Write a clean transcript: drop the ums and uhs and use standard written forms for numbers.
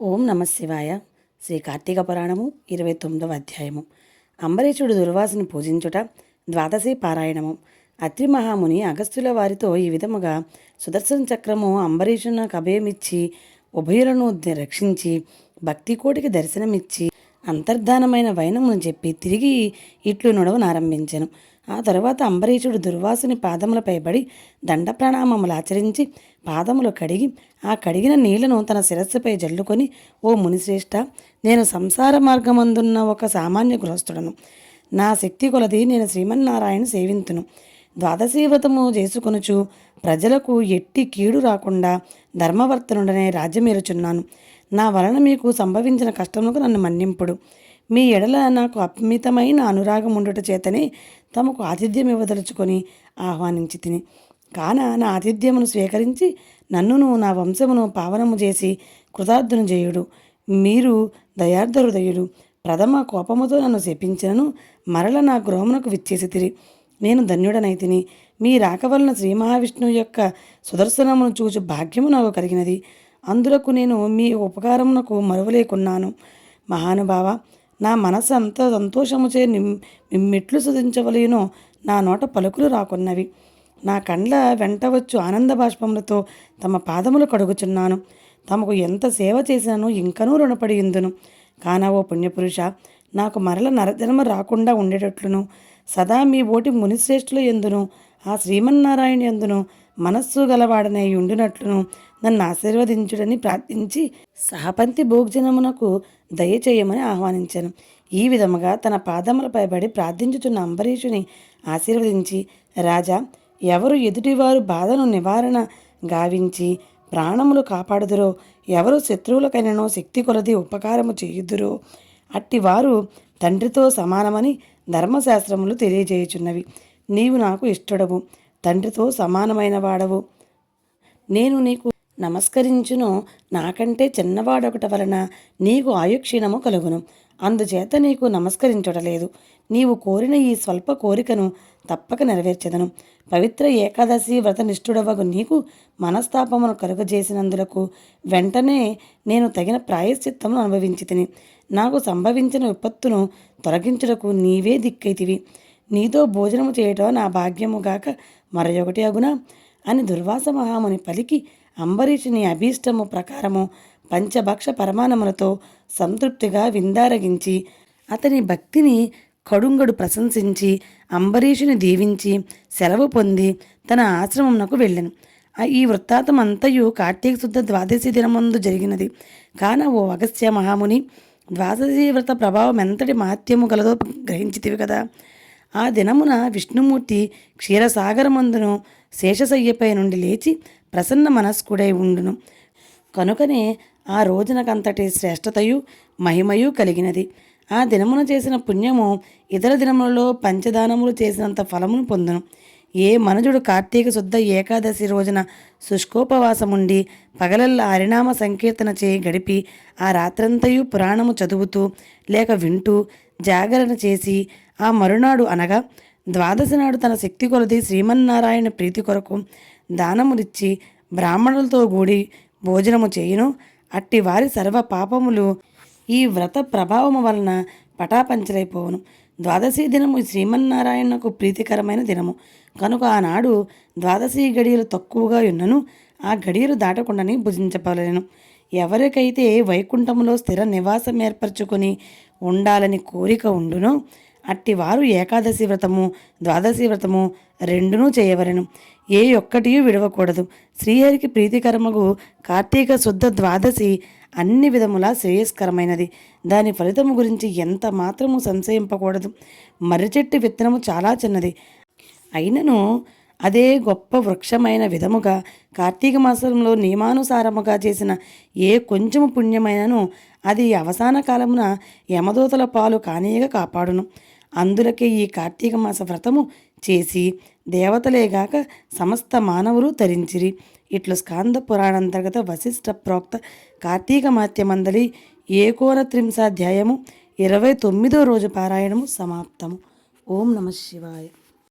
ఓం నమ శివాయ. శ్రీ కార్తీక పురాణము 29వ అధ్యాయము. అంబరీషుడు దుర్వాసుని పూజించుట. ద్వాదశి పారాయణము. అత్రి మహాముని అగస్త్యుల వారితో ఈ విధముగా సుదర్శన చక్రము అంబరీషునకు అభయమిచ్చి ఉభయులను రక్షించి భక్తికోటికి దర్శనమిచ్చి అంతర్ధానమైన వైనమును చెప్పి తిరిగి ఇట్లు నడవనారంభించెను. ఆ తరువాత అంబరీషుడు దుర్వాసుని పాదములపై పడి దండ ప్రణామములు ఆచరించి పాదములు కడిగి ఆ కడిగిన నీళ్లను తన శిరస్సుపై జల్లుకొని, ఓ మునిశ్రేష్ఠ, నేను సంసార మార్గమందున్న ఒక సామాన్య గృహస్థుడను. నా శక్తి కొలది నేను శ్రీమన్నారాయణ సేవింతును. ద్వాదశీ వ్రతము చేసుకొనుచు ప్రజలకు ఎట్టి కీడు రాకుండా ధర్మవర్తనుడనే రాజ్యమేరుచున్నాను. నా వలన మీకు సంభవించిన కష్టములకు నన్ను మన్నింపుడు. మీ ఎడల నాకు అమితమైన అనురాగం ఉండుట చేతనే తమకు ఆతిథ్యం ఇవ్వదలుచుకొని ఆహ్వానించి తిని. కాన నా ఆతిథ్యమును స్వీకరించి నన్నును నా వంశమును పావనము చేసి కృతార్థును చేయుడు. మీరు దయార్థ హృదయుడు. ప్రథమ కోపముతో నన్ను శపించినను మరల నా గృహమునకు విచ్చేసి తిరి. నేను ధన్యుడనైతిని. మీ రాక వలన శ్రీ మహావిష్ణువు యొక్క సుదర్శనమును చూచు భాగ్యము నాకు కలిగినది. అందులకు నేను మీ ఉపకారమునకు మరువలేకున్నాను. మహానుభావ, నా మనస్సు అంత సంతోషముచే మిమ్మిట్లు సుధించవలేనో నా నోట పలుకులు రాకున్నవి. నా కండ్ల వెంట వచ్చు ఆనంద బాష్పములతో తమ పాదములు కడుగుచున్నాను. తమకు ఎంత సేవ చేసినను ఇంకనూ రుణపడి ఇందును. కానా ఓ పుణ్యపురుష, నాకు మరల నరజన్మ రాకుండా ఉండేటట్లును సదా మీ ఓటి మునిశ్రేష్ఠుల ఎందును ఆ శ్రీమన్నారాయణ ఎందును మనస్సు గలవాడనే ఉండినట్లును నన్ను ఆశీర్వదించుడని ప్రార్థించి సహపంతి భోగ్జనమునకు దయచేయమని ఆహ్వానించాను. ఈ విధముగా తన పాదములపై పడి ప్రార్థించుచున్న అంబరీషుని ఆశీర్వదించి, రాజా, ఎవరు ఎదుటివారు బాధను నివారణ గావించి ప్రాణములు కాపాడుదురో, ఎవరు శత్రువులకైనను శక్తి కొలది ఉపకారము చేయుదురో అట్టివారు తండ్రితో సమానమని ధర్మశాస్త్రములు తెలియజేయుచున్నవి. నీవు నాకు ఇష్టడవు, తండ్రితో సమానమైన వాడవు. నేను నీకు నమస్కరించును. నాకంటే చిన్నవాడొకట వలన నీకు ఆయుక్షీణము కలుగును. అందుచేత నీకు నమస్కరించడలేదు. నీవు కోరిన ఈ స్వల్ప కోరికను తప్పక నెరవేర్చెదను. పవిత్ర ఏకాదశి వ్రతనిష్ఠుడవగు నీకు మనస్తాపమును కలుగజేసినందులకు వెంటనే నేను తగిన ప్రాయశ్చిత్తమును అనుభవించి తిని. నాకు సంభవించిన విపత్తును తొలగించుటకు నీవే దిక్కైతివి. నీతో భోజనము చేయటం నా భాగ్యముగాక మరొకటి అగునా అని దుర్వాస మహాముని పలికి అంబరీషుని అభీష్టము ప్రకారము పంచభక్ష పరమాణములతో సంతృప్తిగా విందారగించి అతని భక్తిని కడుంగడు ప్రశంసించి అంబరీషుని దీవించి సెలవు పొంది తన ఆశ్రమమునకు వెళ్ళెను. ఈ వృత్తాంతం అంతయు కార్తీక శుద్ధ ద్వాదశి దినమందు జరిగినది. కాన ఓ అగస్త్య మహాముని, ద్వాదశి వ్రత ప్రభావం ఎంతటి మహత్యము గలదో గ్రహించితివి కదా. ఆ దినమున విష్ణుమూర్తి క్షీరసాగరమందును శేషశయ్యపై నుండి లేచి ప్రసన్న మనస్కుడై ఉండును. కనుకనే ఆ రోజునకంతటి శ్రేష్టతయు మహిమయు కలిగినది. ఆ దినమున చేసిన పుణ్యము ఇతర దినములలో పంచదానములు చేసినంత ఫలమును పొందును. ఏ మనుజుడు కార్తీక శుద్ధ ఏకాదశి రోజున శుష్కోపవాసముండి పగలల్లా హరినామ సంకీర్తన చేయి గడిపి ఆ రాత్రంతయు పురాణము చదువుతూ లేక వింటూ జాగరణ చేసి ఆ మరునాడు అనగా ద్వాదశి నాడు తన శక్తి కొలది శ్రీమన్నారాయణ ప్రీతి కొరకు దానములిచ్చి బ్రాహ్మణులతో కూడి భోజనము చేయును. అట్టి వారి సర్వ పాపములు ఈ వ్రత ప్రభావము వలన పటాపంచలైపోవును. ద్వాదశి దినము శ్రీమన్నారాయణకు ప్రీతికరమైన దినము కనుక ఆనాడు ద్వాదశి గడియలు తక్కువగా ఉన్నను ఆ గడియలు దాటకుండానే భుజించవలెను. ఎవరికైతే వైకుంఠములో స్థిర నివాసం ఏర్పరచుకొని ఉండాలని కోరిక ఉండునో అట్టివారు ఏకాదశి వ్రతము ద్వాదశి వ్రతము రెండునూ చేయవలెను. ఏ ఒక్కటి విడవకూడదు. శ్రీహరికి ప్రీతికరమగు కార్తీక శుద్ధ ద్వాదశి అన్ని విధములా శ్రేయస్కరమైనది. దాని ఫలితము గురించి ఎంత మాత్రము సంశయింపకూడదు. మర్రి చెట్టు విత్తనము చాలా చిన్నది అయినను అదే గొప్ప వృక్షమైన విధముగా కార్తీక మాసంలో నియమానుసారముగా చేసిన ఏ కొంచెము పుణ్యమైనను అది అవసాన కాలమున యమదూతల పాలు కానీయగా కాపాడును. అందులకే ఈ కార్తీక మాస వ్రతము చేసి దేవతలేగాక సమస్త మానవులు తరించిరి. ఇట్లు స్కాంద పురాణాంతర్గత వశిష్ఠ ప్రోక్త కార్తీక మాత్యమందలి 39వ అధ్యాయము 29వ రోజు పారాయణము సమాప్తము. ఓం నమ శివాయ.